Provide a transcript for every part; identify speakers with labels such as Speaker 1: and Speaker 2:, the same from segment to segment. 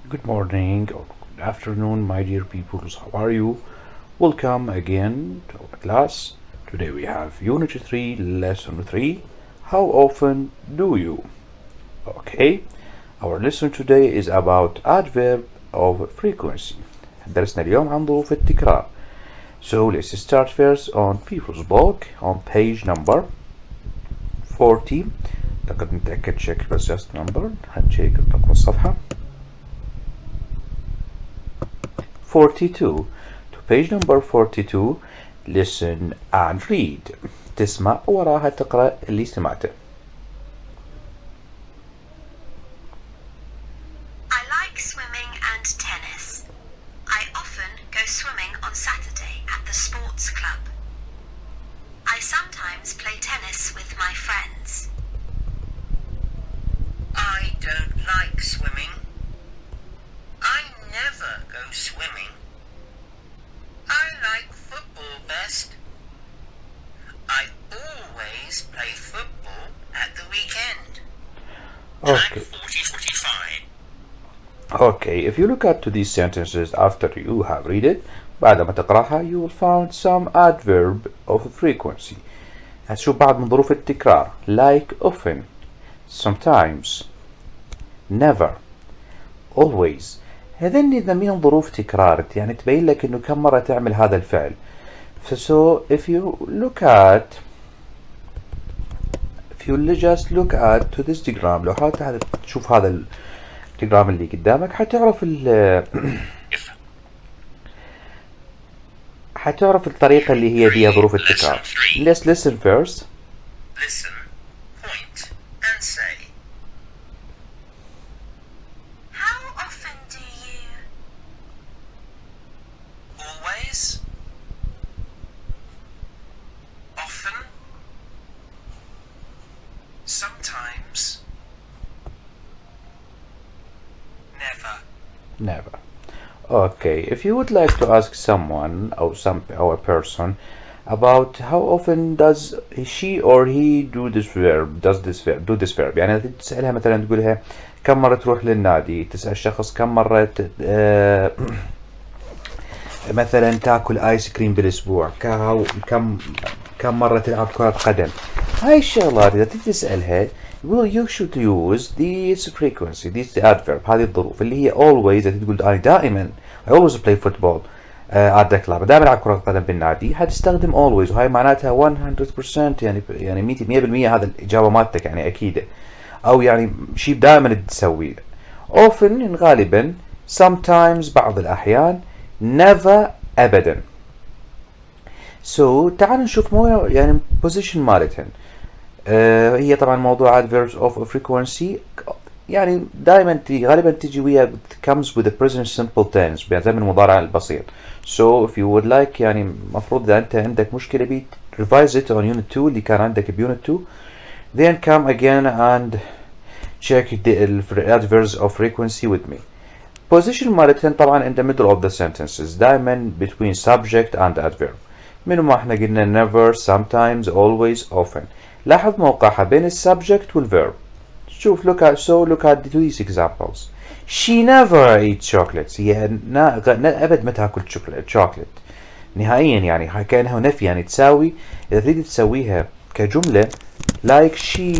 Speaker 1: Good morning or good afternoon, my dear peoples. How are you? Welcome again to our class. Today we have Unit 3, Lesson 3. How often do you? Okay, our lesson today is about adverb of frequency. درسنا اليوم عن ظروف التكرار. So let's start first on people's book on page number 40. لقد نتأكد check بس just number هنشيك رقم الصفحة 42 to page number 42. Listen and read. تسمع وراها تقرأ اللي سمعته.
Speaker 2: I like swimming and tennis. I often go swimming on Saturday at the sports club. I sometimes play tennis with my friends.
Speaker 3: I don't like swimming. I never go swimming. I like football best. I always play football at the weekend.
Speaker 1: Okay.
Speaker 3: Time 40:45.
Speaker 1: Okay, if you look at these sentences after you have read it, بعد ما تقرأها you will find some adverb of frequency. هتشوف بعض من ظروف التكرار like often, sometimes, never, always. هذين إذا من ظروف تكرار يعني تبين لك إنه كم مرة تعمل هذا الفعل. So if you just look at to this diagram لو حاولت تشوف هذا الدياجرام اللي قدامك حتعرف الطريقة اللي هي بيها ظروف التكرار. Let's listen first.
Speaker 3: Listen, point, and say.
Speaker 2: How often do you?
Speaker 3: Always. Often. Sometimes. Never.
Speaker 1: Never. Okay, if you would like to ask someone or a person about how often does she or he do this verb يعني تسألها مثلا تقولها كم مرة تروح للنادي، تسأل شخص كم مرة مثلا تاكل ايس كريم بالاسبوع، كم مرة تلعب كرة قدم. هاي الشغلات اذا تجي تسألها you should use this frequency, this adverb، هذه الظروف اللي هي always. إذا تقول أنا دائما I always play football at the club، دائما ألعب كرة قدم بالنادي، حتستخدم always وهاي معناتها 100% يعني 100% هذا الإجابة مالتك يعني أكيدة، أو يعني شيء دائما تسويه. often غالبا، sometimes بعض الأحيان، never أبدا. So تعال نشوف يعني position مالتهن. هي طبعا موضوع adverbs of frequency يعني دائما غالبا تجي ويا comes with the present simple tense بيعتمد المضارع البسيط. So if you would like يعني مفروض إذا أنت عندك مشكلة بي revise it on unit 2 اللي كان عندك unit 2 then come again and check the adverbs of frequency with me. Position مالتهن طبعا in the middle of the sentences دائما between subject and adverb. من ما احنا قلنا never, sometimes, always, often. لاحظ موقعها بين السبجكت والverb. شوف look at these examples. She never eats chocolates. هي أبد ما تاكل chocolate نهائيا، يعني كأنها نفي يعني تساوي. إذا تريد تسويها كجملة like she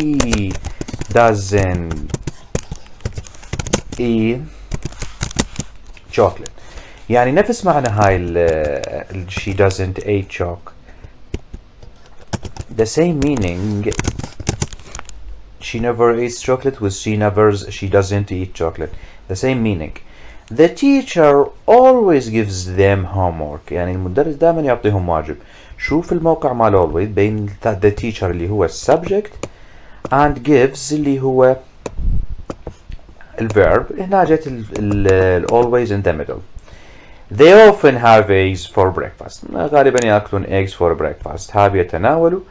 Speaker 1: doesn't eat chocolate يعني نفس معنى هاي she doesn't eat chocolate. The same meaning she never eats chocolate with she doesn't eat chocolate. The same meaning. The teacher always gives them homework يعني المدرس دائما يعطيهم واجب. شوف الموقع مال always بين the teacher اللي هو subject and gives اللي هو الverb. هنا جت always in the middle. They often have eggs for breakfast. غالبا يأكلون eggs for breakfast. have يتناولوا.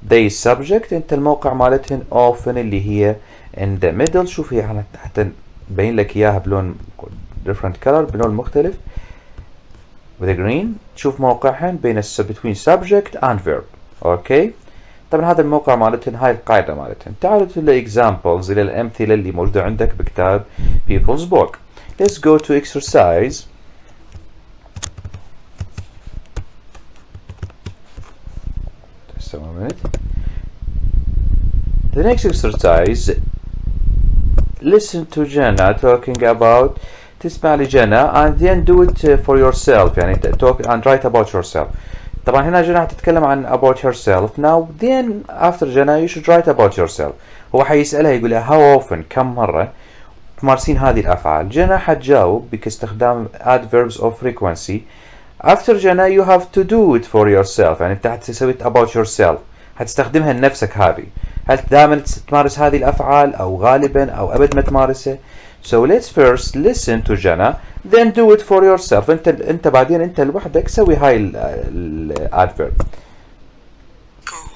Speaker 1: they subject انت الموقع مالتهن often اللي هي in the middle. شوف هي حتى بين لك اياها بلون different color بلون مختلف with a green. شوف موقعهن بين between subject and verb. اوكي طبعا هذا الموقع مالتهن هاي القاعدة مالتهن. تعالوا للإكزامبلز إلى الأمثلة اللي موجودة عندك بكتاب People's Book. let's go to exercise. Just a minute. The next exercise, listen to Jenna talking about, تسمع لجنى and then do it for yourself. يعني talk and write about yourself. طبعا هنا جنى هتتكلم عن about herself. Now then after Jenna you should write about yourself. هو حيسألها يقول لها how often كم مرة تمارسين هذه الأفعال. جنى حتجاوب باستخدام adverbs of frequency. After Jenna you have to do it for yourself. يعني انت حتسوي about yourself. هتستخدمها لنفسك هذه. هل دائما تمارس هذه الأفعال أو غالبا أو أبد ما تمارسها؟ So let's first listen to Jenna, then do it for yourself. انت بعدين انت لوحدك سوي هاي الادفيرب.
Speaker 3: Cool.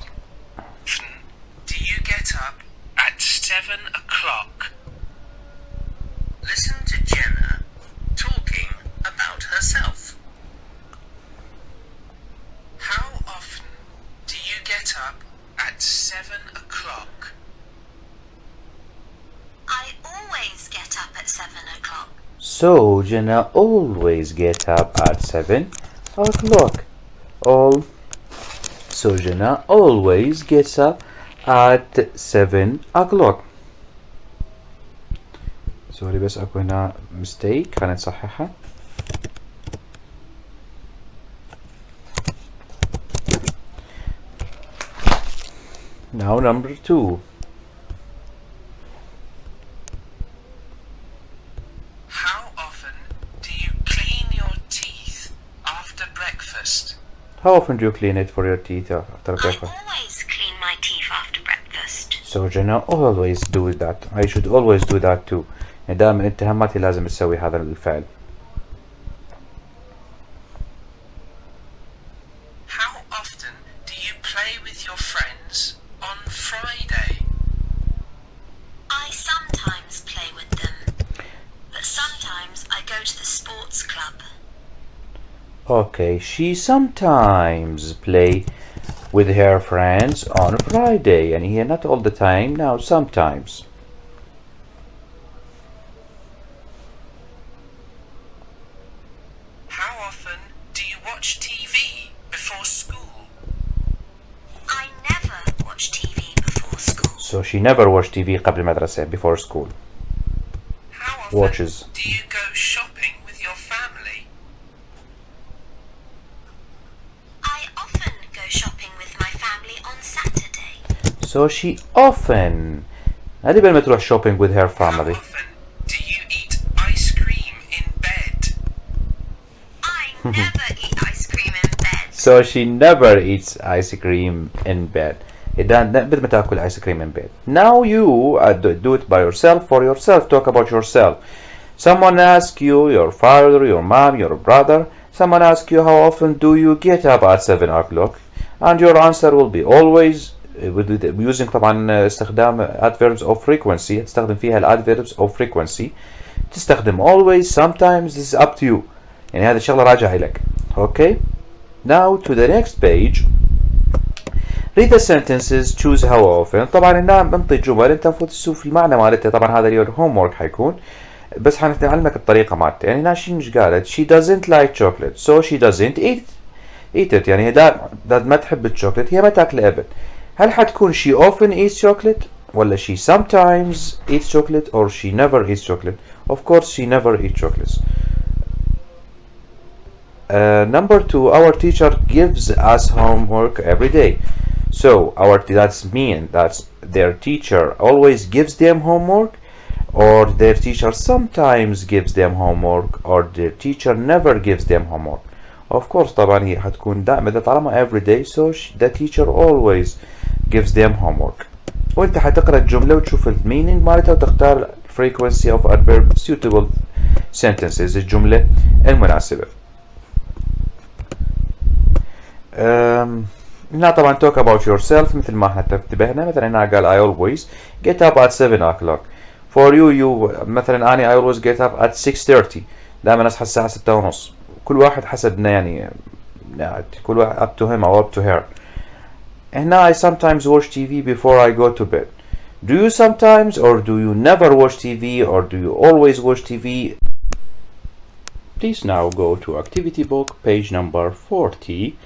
Speaker 3: Do you get up at 7 o'clock? Listen to Jenna talking about herself. How often do you get up at 7 o'clock?
Speaker 2: I always get up at 7 o'clock.
Speaker 1: So Jenna always get up at 7 o'clock. So Jenna always gets up at 7 o'clock. سوري بس اكو هنا mistake خلينا نصححها. Now number 2.
Speaker 3: How often do you clean your teeth after breakfast?
Speaker 1: How often do you clean it for your teeth after
Speaker 2: I
Speaker 1: breakfast?
Speaker 2: always clean my teeth after breakfast.
Speaker 1: So Jenna always do that. I should always do that too. يعني دائما انت همتي لازم تسوي هذا الفعل.
Speaker 3: How often do you play with your friends on Friday?
Speaker 2: I sometimes play with them, but sometimes I go to the sports club.
Speaker 1: Okay, she sometimes play with her friends on Friday. And here not all the time, now sometimes.
Speaker 3: How often do you watch TV before school?
Speaker 2: I never watch TV before school.
Speaker 1: So she never watched TV قبل المدرسة, before school.
Speaker 3: How often
Speaker 1: Watches.
Speaker 3: do you go shopping with your family?
Speaker 2: I often go shopping with my family on Saturday.
Speaker 1: So she often هذه بل ما تروح shopping with her
Speaker 3: How
Speaker 1: family.
Speaker 3: often do you eat ice cream in bed?
Speaker 2: I never eat ice cream in bed.
Speaker 1: So she never eats ice cream in bed. بدل ما تاكل ice cream in bed. Now you do it by yourself, for yourself. Talk about yourself. Someone asks you, your father, your mom, your brother. Someone asks you how often do you get up at 7 o'clock? And your answer will be always using طبعا استخدام adverbs of frequency. تستخدم فيها adverbs of frequency. تستخدم always, sometimes. This is up to you. يعني هذه الشغلة راجعة لك. Okay. Now to the next page. Read the sentences, choose how often. طبعا هنا بنطي جمل انت المفروض تشوف المعنى مالتها. طبعا هذا اليوم هوم ورك حيكون بس حنعلمك الطريقة مالتها. يعني هنا شي قالت she doesn't like chocolate so she doesn't eat it. يعني هي ما تحب الشوكولات هي ما تاكله ابد. هل حتكون she often eats chocolate ولا she sometimes eats chocolate or she never eats chocolate? Of course she never eats chocolates. Number 2, our teacher gives us homework every day. So that's their teacher always gives them homework, or their teacher sometimes gives them homework, or their teacher never gives them homework. Of course طبعا هي حتكون دائما طالما every day, so the teacher always gives them homework. وانت حتقرأ الجملة وتشوف المينينج مالتها وتختار frequency of adverb suitable sentences, الجملة المناسبة. هنا طبعا talk about yourself مثل ما احنا انتبهنا. مثلا هنا قال I always get up at 7 o'clock. For you مثلا أنا I always get up at 6:30. دائما أصحى الساعة 6:30. كل واحد حسب يعني كل واحد up to him or up to her. هنا I sometimes watch TV before I go to bed. Do you sometimes or do you never watch TV or do you always watch TV Please now go to activity book page number 40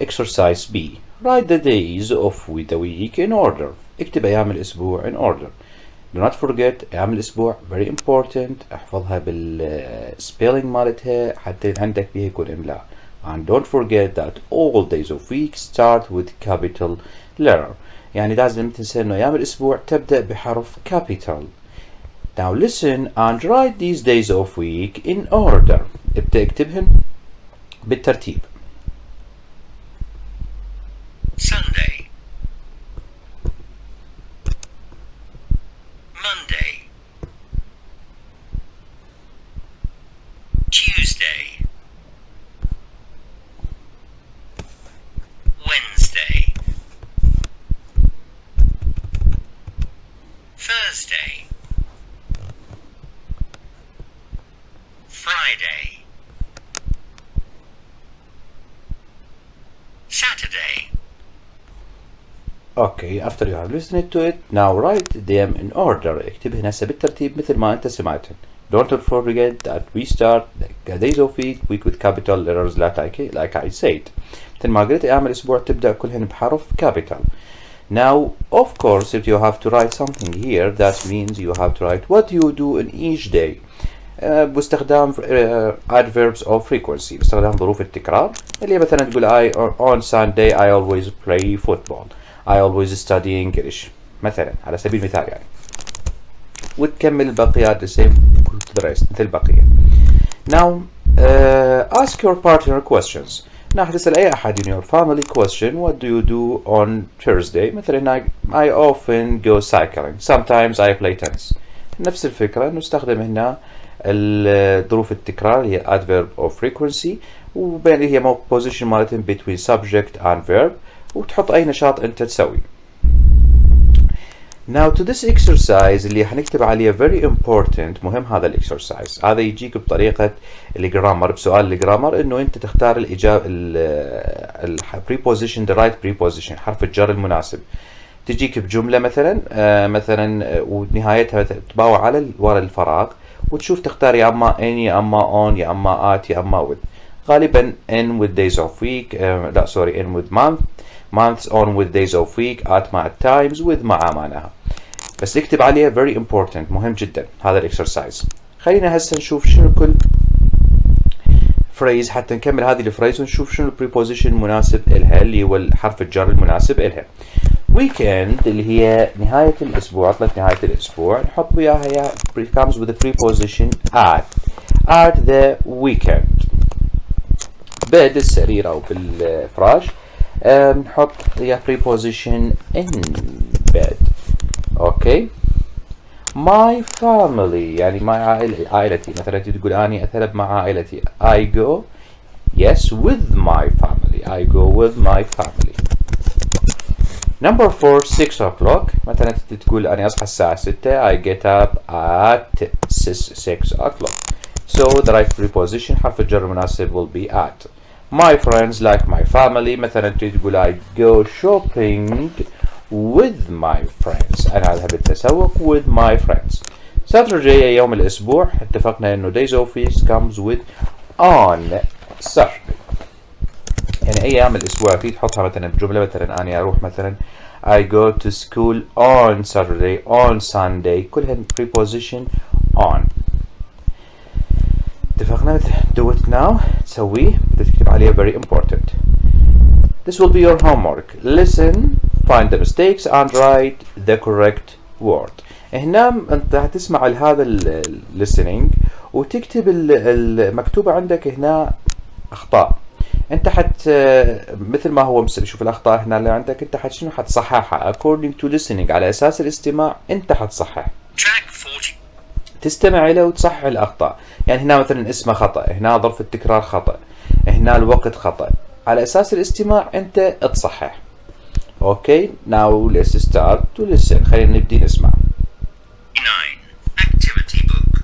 Speaker 1: exercise B. Write the days of the week in order. اكتب أيام الأسبوع in order. Do not forget أيام الأسبوع very important. احفظها بالspelling مالتها حتى عندك بيها يكون إملاء. And don't forget that all days of week start with capital letter. يعني لازم تنسى إنه أيام الأسبوع تبدأ بحرف capital. Now listen and write these days of week in order. ابدأ اكتبهن بالترتيب.
Speaker 3: Sunday, Monday, Tuesday, Wednesday, Thursday, Friday, Saturday.
Speaker 1: Okay, after you have listened to it, now write them in order. اكتبهن هسه بالترتيب مثل ما أنت سمعتهن. Don't forget that we start the days of week with capital letters like I said. مثل ما قلت أيام الأسبوع تبدأ كلهن بحرف capital. Now, of course, if you have to write something here, that means you have to write what you do in each day. باستخدام adverbs of frequency، باستخدام ظروف التكرار اللي مثلا تقول on Sunday I always play football. I always study English مثلا على سبيل المثال يعني. وتكمل البقية the same to the rest مثل البقية. Now ask your partner questions. نحن تسأل أي أحد in your family question. What do you do on Thursday? مثلا I often go cycling. Sometimes I play tennis. نفس الفكرة نستخدم هنا الظروف التكرار اللي هي adverb of frequency وبين اللي هي position مالتهم between subject and verb وتحط أي نشاط أنت تسوي. Now to this exercise اللي حنكتب عليه very important مهم هذا الexercise. هذا يجيك بطريقة الجرامر بسؤال الجرامر إنه أنت تختار الإجابة preposition the right preposition حرف الجر المناسب. تجيك بجملة مثلا ونهايتها تباوع على ورا الفراغ وتشوف تختار يا اما in يا اما on يا اما at يا اما with. غالبا in with days of week لا سوري in with months on with days of week at مع times with مع معناها. بس اكتب عليه very important مهم جدا هذا الاكسرسايز. خلينا هسه نشوف شنو كل phrase حتى نكمل هذه الفريز ونشوف شنو preposition المناسب إلها اللي هو الحرف الجر المناسب إلها. weekend اللي هي نهاية الأسبوع عطلة نهاية الأسبوع نحط وياها comes with the preposition at the weekend. bed السرير أو بالفراش نحط وياها preposition in bed. okay. my family يعني عائلتي مثلا تقول أني أذهب مع عائلتي I go yes with my family I go with my family. Number 4 6 o'clock مثلا تقول أنا أصحى الساعة 6 I get up at 6 o'clock. So the right preposition حرف الجر المناسب will be at. My friends like my family مثلا تقول I go shopping with my friends أنا أذهب التسوق with my friends. Saturday يوم الأسبوع اتفقنا إنه days of week comes with on Saturday. يعني أيام الأسبوع في تحطها مثلا بجملة مثلا أنا أروح مثلا I go to school on Saturday on Sunday كلهن preposition on. اتفقنا do it now تسويه تكتب عليه very important. This will be your homework. Listen, find the mistakes and write the correct word. هنا أنت هتسمع هذا listening وتكتب المكتوبة عندك هنا أخطاء. انت مثل ما هو شوف الاخطاء هنا اللي عندك انت شنو حتصححها according to listening على اساس الاستماع انت حتصحح. تستمع له وتصحح الاخطاء. يعني هنا مثلا اسمه خطأ هنا ظرف التكرار خطأ هنا الوقت خطأ على اساس الاستماع انت تصحح. اوكي now let's start to listen. خلينا نبدي نسمع.
Speaker 3: 9 activity book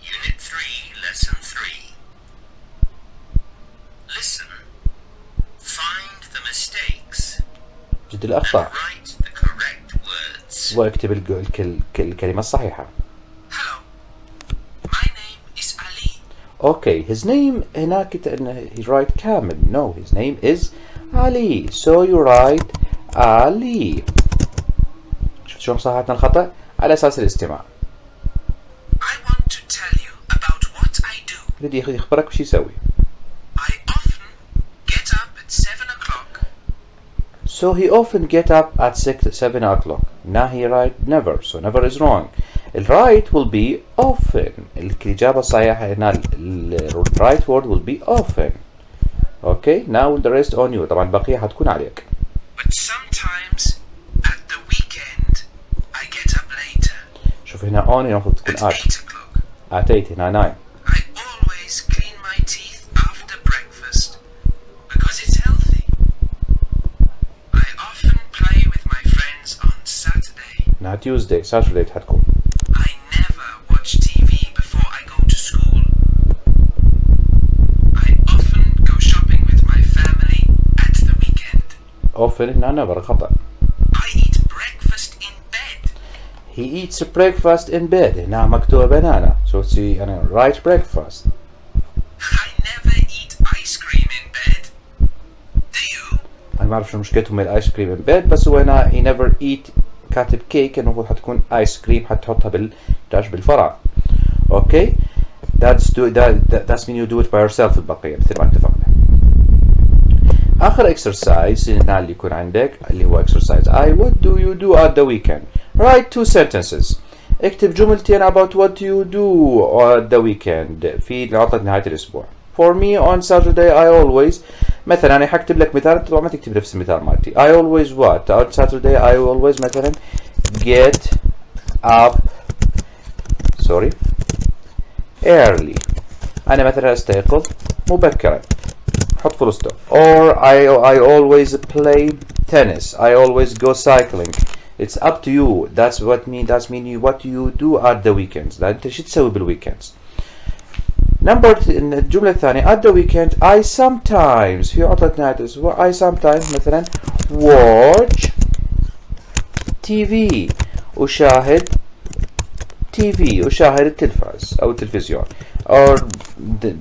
Speaker 3: unit 3 lesson 3. Listen, find the mistakes,
Speaker 1: جد الأخطاء
Speaker 3: and write the correct words.
Speaker 1: واكتب الكلمة الصحيحة.
Speaker 3: Hello, my name is Ali.
Speaker 1: Okay, his name هناك he write كامل. No, his name is Ali. So you write Ali. شفت شلون صححنا الخطأ؟ على أساس الاستماع.
Speaker 3: I want to tell you about what I do.
Speaker 1: بدي يخبرك وش يسوي.
Speaker 3: I often get up at 7 o'clock.
Speaker 1: So he often get up at 7 o'clock. Now he write never. So never is wrong. The right will be often. الإجابة الصحيحة هنا the right word will be often. Okay, now the rest on you. طبعا البقية حتكون عليك.
Speaker 3: But sometimes at the weekend I get up later.
Speaker 1: شوف هنا on المفروض تكون
Speaker 3: At
Speaker 1: at.
Speaker 3: 8 o'clock.
Speaker 1: At 8 هنا 9.
Speaker 3: I always clean my teeth after breakfast because it's healthy. I often play with my friends on Saturday.
Speaker 1: هنا Tuesday. Saturday حتكون.
Speaker 3: I never watch TV before I go to school. I often go shopping with my family at the weekend.
Speaker 1: Often هنا never خطأ.
Speaker 3: I eat breakfast in bed.
Speaker 1: He eats breakfast in bed. هنا مكتوبة banana. So see أنا write breakfast.
Speaker 3: I never eat ice cream in bed. Do you?
Speaker 1: أنا ما أعرف شو مشكلتهم الآيس كريم in bed بس هو هنا he never eat كاتب كيك المفروض حتكون آيس كريم حتحطها بالفرع. Okay. That's mean you do it by yourself البقية مثل ما اتفقنا. آخر exercise هنا اللي يكون عندك اللي هو exercise what do you do at the weekend. Write 2 sentences. اكتب جملتين about what you do at the weekend في عطلة نهاية الأسبوع. For me on Saturday I always مثلا أنا حكتب لك مثال طبعا ما تكتب نفس المثال مالتي. I always what on Saturday I always مثلا get up early. أنا مثلا أستيقظ مبكرا. حط full stop. Or I always play tennis. I always go cycling. It's up to you. That's what you do at the weekends. ده أنت شو تسوي بالweekends. الجملة الثانية at the weekend I sometimes في عطلة نهاية الأسبوع I sometimes مثلا watch TV أشاهد التلفاز أو التلفزيون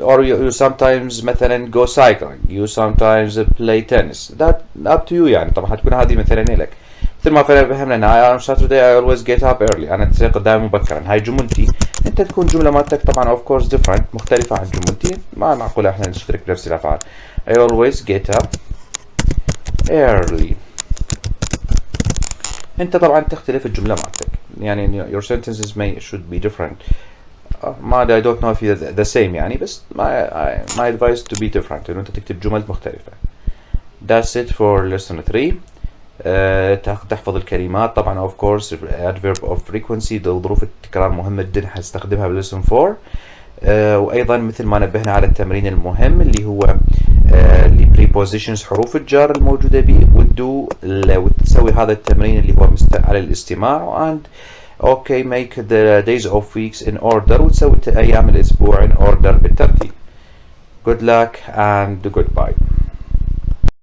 Speaker 1: or you sometimes مثلا go cycling you sometimes play tennis that up to you يعني طبعا حتكون هذه مثلا لك مثل ما فهمنا أنا on Saturday I always get up early أنا أستيقظ دائما مبكرا هاي جملتي أنت تكون جملة مالتك طبعا of course different مختلفة عن جملتي ما معقول احنا نشترك بنفس الأفعال I always get up early أنت طبعا تختلف الجملة مالتك يعني your sentences should be different ما I don't know if you're the same يعني بس my advice to be different إنه أنت تكتب جمل مختلفة. That's it for lesson 3. تحفظ الكلمات طبعا of course adverb of frequency ظروف التكرار مهمة جدا هستخدمها بالليسن 4. وأيضا مثل ما نبهنا على التمرين المهم اللي هو اللي prepositions حروف الجر الموجودة به وتسوي هذا التمرين اللي هو على الاستماع and okay make the days of weeks in order وتسوي أيام الأسبوع in order بالترتيب. Good luck and goodbye.